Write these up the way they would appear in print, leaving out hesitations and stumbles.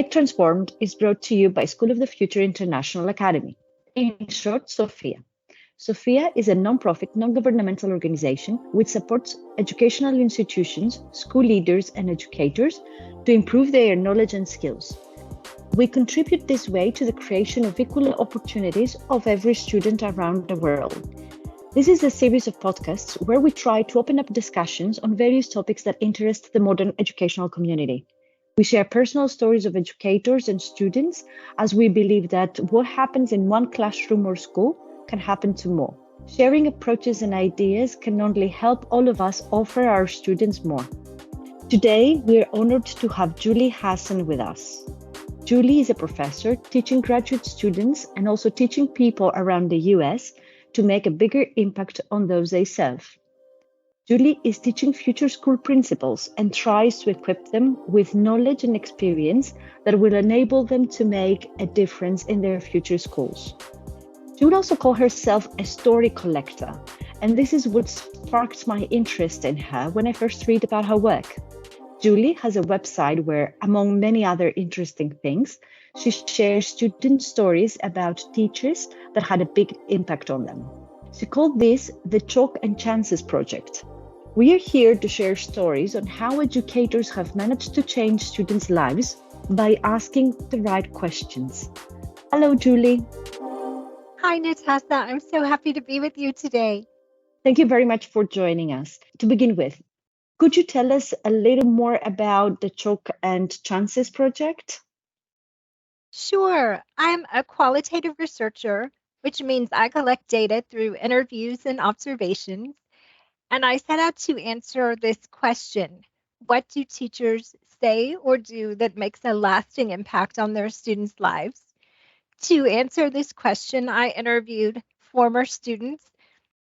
Tech Transformed is brought to you by School of the Future International Academy. In short, SOFIA. SOFIA is a non-profit, non-governmental organization which supports educational institutions, school leaders, and educators to improve their knowledge and skills. We contribute this way to the creation of equal opportunities of every student around the world. This is a series of podcasts where we try to open up discussions on various topics that interest the modern educational community. We share personal stories of educators and students, as we believe that what happens in one classroom or school can happen to more. Sharing approaches and ideas can only help all of us offer our students more. Today, we are honored to have Julie Hasson with us. Julie is a professor teaching graduate students and also teaching people around the US to make a bigger impact on those they serve. Julie is teaching future school principals and tries to equip them with knowledge and experience that will enable them to make a difference in their future schools. She would also call herself a story collector, and this is what sparked my interest in her when I first read about her work. Julie has a website where, among many other interesting things, she shares student stories about teachers that had a big impact on them. She called this the Chalk and Chances Project. We are here to share stories on how educators have managed to change students' lives by asking the right questions. Hello, Julie. Hi, Natassa. I'm so happy to be with you today. Thank you very much for joining us. To begin with, could you tell us a little more about the Chalk and Chances Project? Sure. I'm a qualitative researcher, which means I collect data through interviews and observations. And I set out to answer this question: what do teachers say or do that makes a lasting impact on their students' lives? To answer this question, I interviewed former students.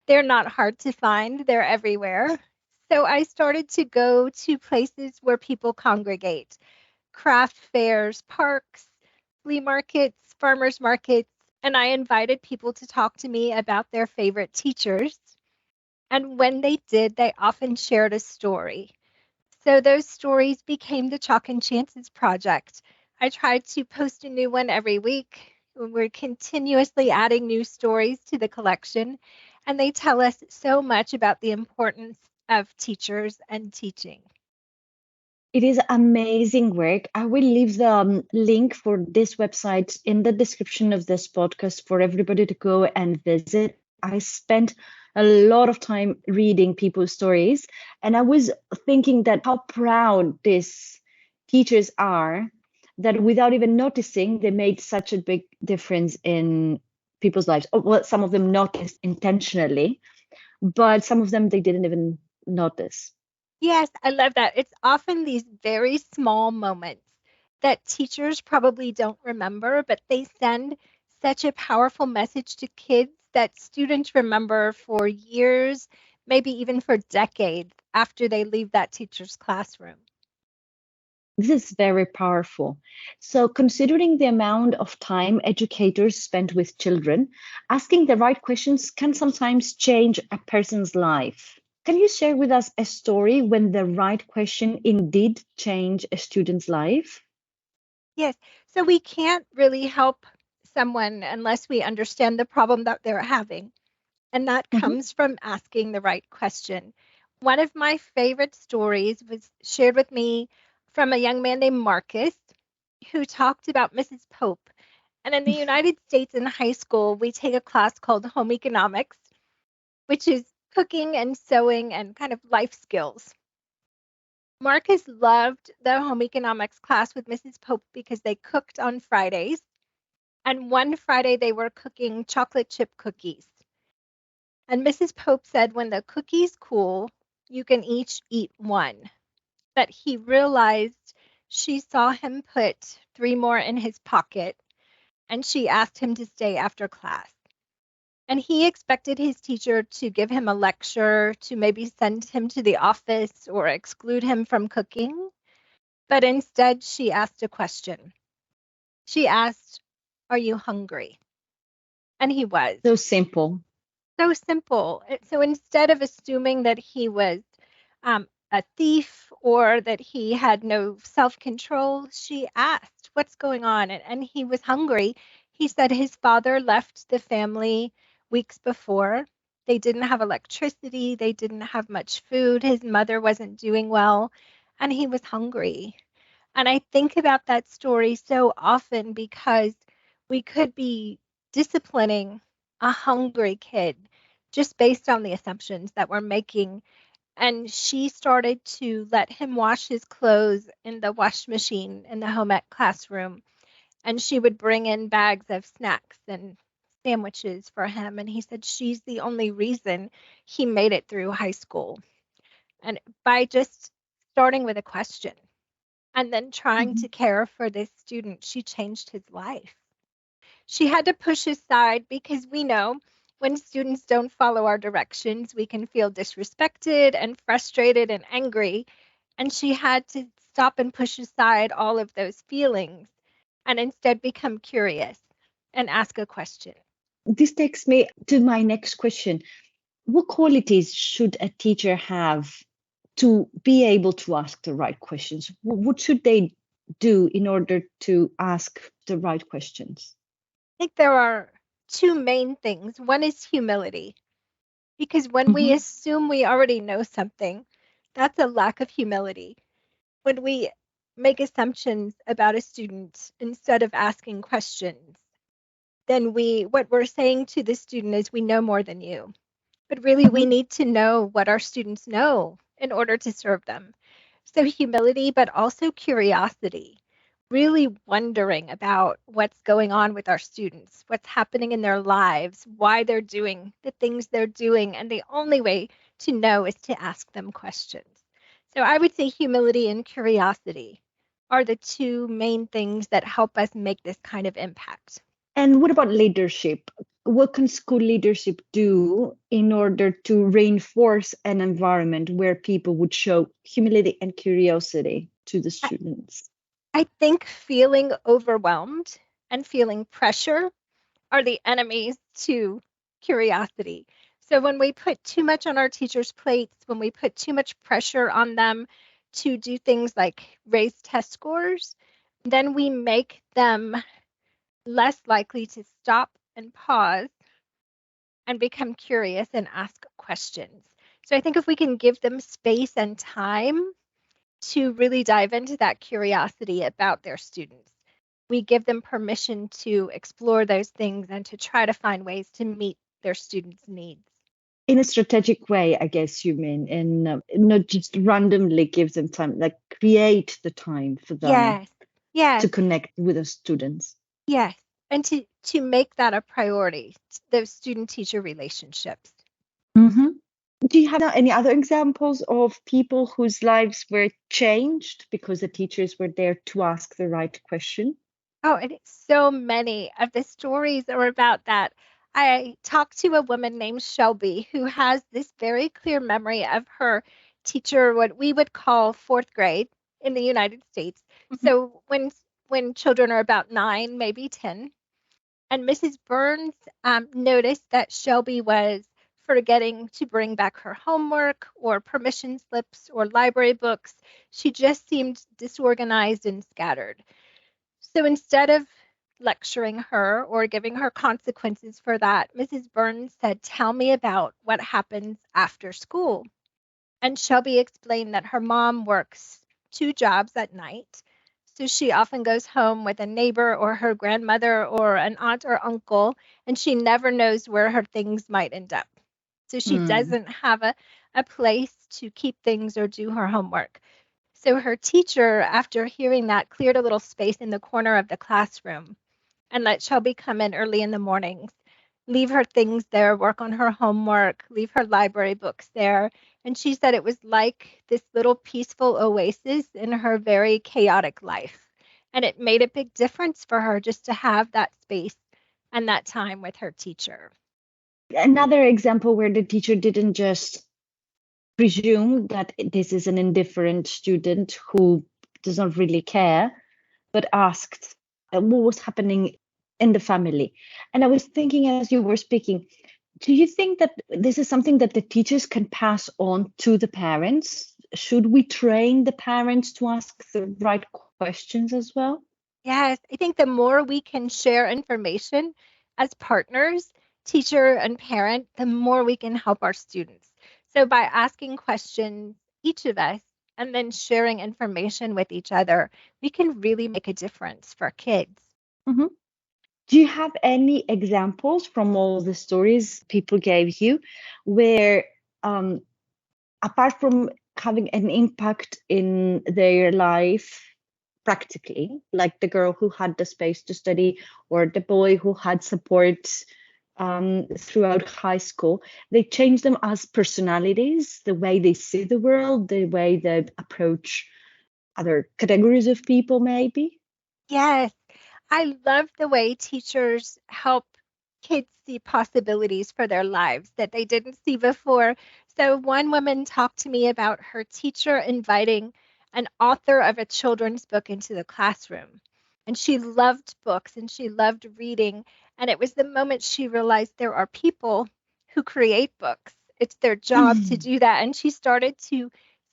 They're not hard to find, they're everywhere. So I started to go to places where people congregate: craft fairs, parks, flea markets, farmers markets, and I invited people to talk to me about their favorite teachers. And when they did, they often shared a story. So those stories became the Chalk and Chances Project. I tried to post a new one every week. We're continuously adding new stories to the collection, and they tell us so much about the importance of teachers and teaching. It is amazing work. I will leave the link for this website in the description of this podcast for everybody to go and visit. I spent a lot of time reading people's stories, and I was thinking that how proud these teachers are that without even noticing, they made such a big difference in people's lives. Oh, well, some of them noticed intentionally, but some of them they didn't even notice. Yes, I love that. It's often these very small moments that teachers probably don't remember, but they send such a powerful message to kids that students remember for years, maybe even for decades after they leave that teacher's classroom. This is very powerful. So, considering the amount of time educators spend with children, asking the right questions can sometimes change a person's life. Can you share with us a story when the right question indeed changed a student's life? Yes, so we can't really help someone unless we understand the problem that they're having. And that Mhm. comes from asking the right question. One of my favorite stories was shared with me from a young man named Marcus who talked about Mrs. Pope. And in the United States in high school, we take a class called home economics, which is cooking and sewing and kind of life skills. Marcus loved the home economics class with Mrs. Pope because they cooked on Fridays. And one Friday they were cooking chocolate chip cookies. And Mrs. Pope said, when the cookies cool, you can each eat one. But he realized she saw him put 3 more in his pocket, and she asked him to stay after class. And he expected his teacher to give him a lecture, to maybe send him to the office or exclude him from cooking. But instead, she asked a question. She asked, "Are you hungry?" And he was. So simple. So simple. So instead of assuming that he was a thief or that he had no self-control, she asked, what's going on? And he was hungry. He said his father left the family weeks before. They didn't have electricity. They didn't have much food. His mother wasn't doing well, and he was hungry. And I think about that story so often because we could be disciplining a hungry kid just based on the assumptions that we're making. And she started to let him wash his clothes in the wash machine in the home ec classroom. And she would bring in bags of snacks and sandwiches for him. And he said she's the only reason he made it through high school. And by just starting with a question and then trying Mhm. to care for this student, she changed his life. She had to push aside because we know when students don't follow our directions, we can feel disrespected and frustrated and angry. And she had to stop and push aside all of those feelings and instead become curious and ask a question. This takes me to my next question. What qualities should a teacher have to be able to ask the right questions? What should they do in order to ask the right questions? I think there are two main things. One is humility, because when we Mhm. assume we already know something, that's a lack of humility. When we make assumptions about a student instead of asking questions, then what we're saying to the student is we know more than you. But really we Mhm. need to know what our students know in order to serve them. So humility, but also curiosity, really wondering about what's going on with our students, what's happening in their lives, why they're doing the things they're doing. And the only way to know is to ask them questions. So I would say humility and curiosity are the two main things that help us make this kind of impact. And what about leadership? What can school leadership do in order to reinforce an environment where people would show humility and curiosity to the I, students? I think feeling overwhelmed and feeling pressure are the enemies to curiosity. So when we put too much on our teachers' plates, when we put too much pressure on them to do things like raise test scores, then we make them less likely to stop and pause and become curious and ask questions. So I think if we can give them space and time to really dive into that curiosity about their students, we give them permission to explore those things and to try to find ways to meet their students' needs. In a strategic way, I guess you mean, and not just randomly give them time, like create the time for them Yes, to yes, connect with the students. yes. And to make that a priority, those student teacher relationships. Hmm. Do you have any other examples of people whose lives were changed because the teachers were there to ask the right question? Oh, and so many of the stories are about that. I talked to a woman named Shelby who has this very clear memory of her teacher, what we would call fourth grade in the United States. Mhm. So when children are about 9, maybe 10, and Mrs. Burns noticed that Shelby was forgetting to bring back her homework or permission slips or library books. She just seemed disorganized and scattered. So instead of lecturing her or giving her consequences for that, Mrs. Burns said, "Tell me about what happens after school." And Shelby explained that her mom works two jobs at night. So she often goes home with a neighbor or her grandmother or an aunt or uncle, and she never knows where her things might end up. So she Mm. doesn't have a place to keep things or do her homework. So her teacher, after hearing that, cleared a little space in the corner of the classroom and let Shelby come in early in the mornings, leave her things there, work on her homework, leave her library books there. And she said it was like this little peaceful oasis in her very chaotic life. And it made a big difference for her just to have that space and that time with her teacher. Another example where the teacher didn't just presume that this is an indifferent student who does not really care, but asked what was happening in the family. And I was thinking as you were speaking, do you think that this is something that the teachers can pass on to the parents? Should we train the parents to ask the right questions as well? Yes, I think the more we can share information as partners, teacher and parent, the more we can help our students. So by asking questions, each of us, and then sharing information with each other, we can really make a difference for kids. Mhm. Do you have any examples from all the stories people gave you where, um, apart from having an impact in their life practically, like the girl who had the space to study or the boy who had support throughout high school, they change them as personalities, the way they see the world, the way they approach other categories of people, maybe? Yes, I love the way teachers help kids see possibilities for their lives that they didn't see before. So, one woman talked to me about her teacher inviting an author of a children's book into the classroom. And she loved books and she loved reading. And it was the moment she realized there are people who create books. It's their job to do that. And she started to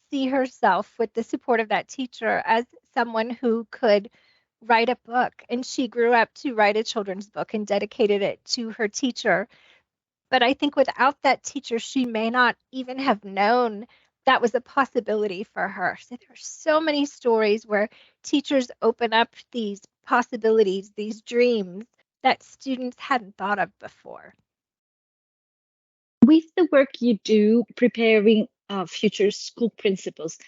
see herself with the support of that teacher as someone who could write a book. And she grew up to write a children's book and dedicated it to her teacher. But I think without that teacher, she may not even have known that was a possibility for her. So there are so many stories where teachers open up these possibilities, these dreams that students hadn't thought of before. With the work you do preparing future school principals,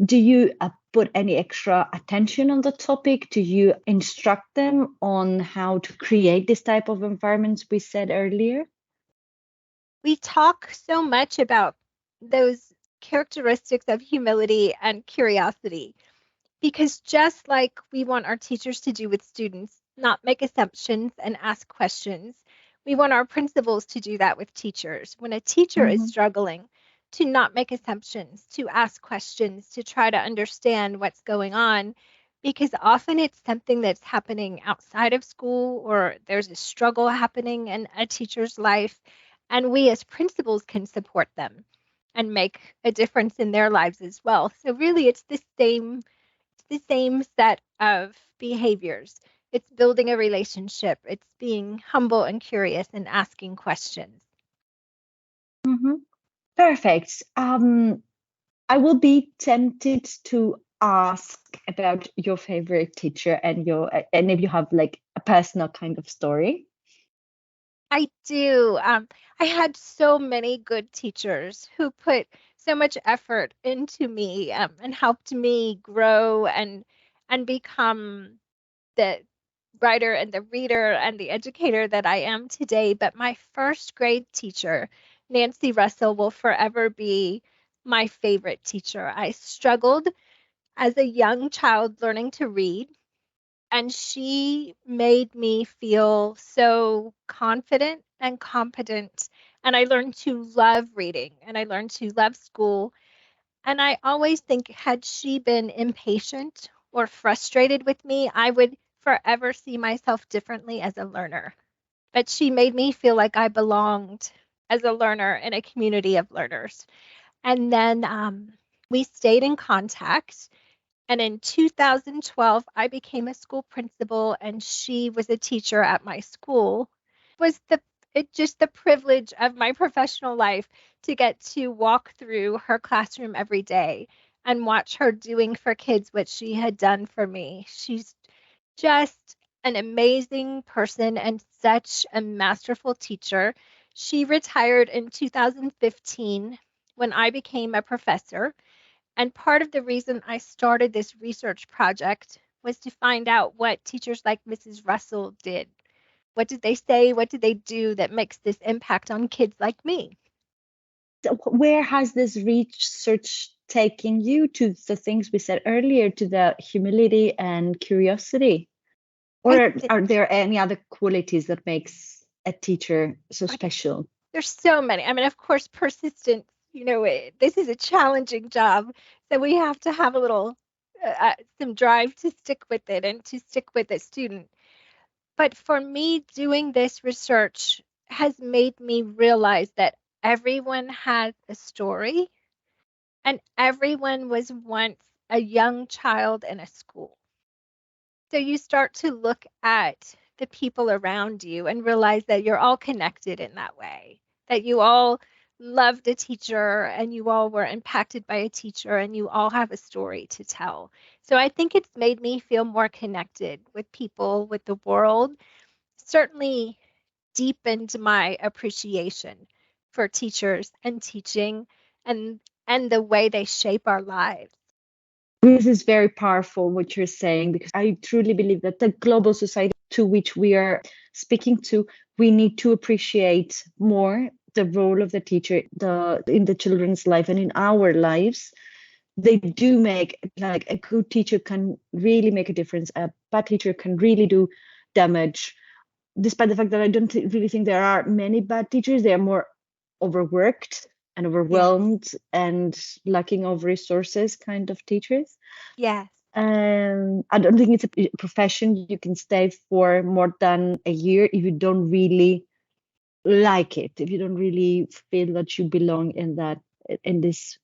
do you put any extra attention on the topic? Do you instruct them on how to create this type of environments we said earlier? We talk so much about those characteristics of humility and curiosity. Because just like we want our teachers to do with students, not make assumptions and ask questions, we want our principals to do that with teachers. When a teacher is Mhm. struggling, to not make assumptions, to ask questions, to try to understand what's going on, because often it's something that's happening outside of school or there's a struggle happening in a teacher's life, and we as principals can support them and make a difference in their lives as well. So really it's the same set of behaviors. It's building a relationship. It's being humble and curious and asking questions. Mhm. Perfect. I will be tempted to ask about your favorite teacher and if you have like a personal kind of story. I do. I had so many good teachers who put so much effort into me and helped me grow and become the writer and the reader and the educator that I am today. But my first grade teacher, Nancy Russell, will forever be my favorite teacher. I struggled as a young child learning to read, and she made me feel so confident and competent. And I learned to love reading and I learned to love school. And I always think, had she been impatient or frustrated with me, I would forever see myself differently as a learner. But she made me feel like I belonged as a learner in a community of learners. And then we stayed in contact. And in 2012, I became a school principal, and she was a teacher at my school. Was the it just the privilege of my professional life to get to walk through her classroom every day and watch her doing for kids what she had done for me. She's just an amazing person and such a masterful teacher. She retired in 2015 when I became a professor. And part of the reason I started this research project was to find out what teachers like Mrs. Russell did. What did they say? What did they do that makes this impact on kids like me? So where has this research taken you to the things we said earlier, to the humility and curiosity? I Or th- are there any other qualities that makes a teacher so special? there's so many. I mean, of course, persistence. This is a challenging job, so we have to have a little some drive to stick with it and to stick with a student. But for me, doing this research has made me realize that everyone has a story and everyone was once a young child in a school. So you start to look at the people around you and realize that you're all connected in that way, that you all loved a teacher and you all were impacted by a teacher and you all have a story to tell. So I think it's made me feel more connected with people, with the world, certainly deepened my appreciation for teachers and teaching and the way they shape our lives. This is very powerful what you're saying, because I truly believe that the global society to which we are speaking to, we need to appreciate more the role of the teacher in the children's life and in our lives. They do make, like, a good teacher can really make a difference. A bad teacher can really do damage. Despite the fact that I don't really think there are many bad teachers, they are more overworked and Yes. overwhelmed and lacking of resources kind of teachers. Yes. I don't think it's a profession you can stay for more than a year if you don't really like it, if you don't really feel that you belong in this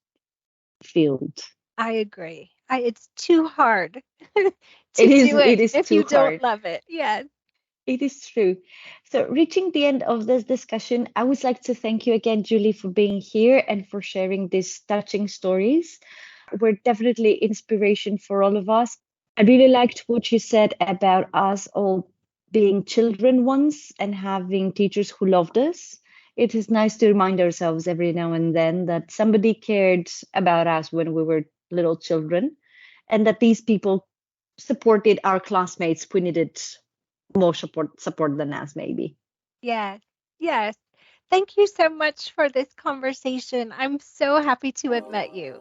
field. I agree. It's too hard It to is do it it is if too you don't hard. love it. Yes. It is true. So, reaching the end of this discussion, I would like to thank you again, Julie, for being here and for sharing these touching stories. Were definitely inspiration for all of us. I really liked what you said about us all being children once and having teachers who loved us. It is nice to remind ourselves every now and then that somebody cared about us when we were little children, and that these people supported our classmates who needed more support than us, maybe. Yes. Yes. Thank you so much for this conversation. I'm so happy to have met you.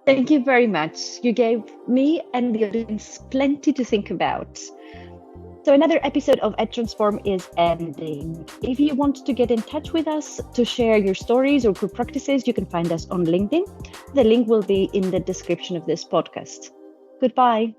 Thank you very much. You gave me and the audience plenty to think about. So another episode of Ed Transform is ending. If you want to get in touch with us to share your stories or group practices, you can find us on LinkedIn. The link will be in the description of this podcast. Goodbye.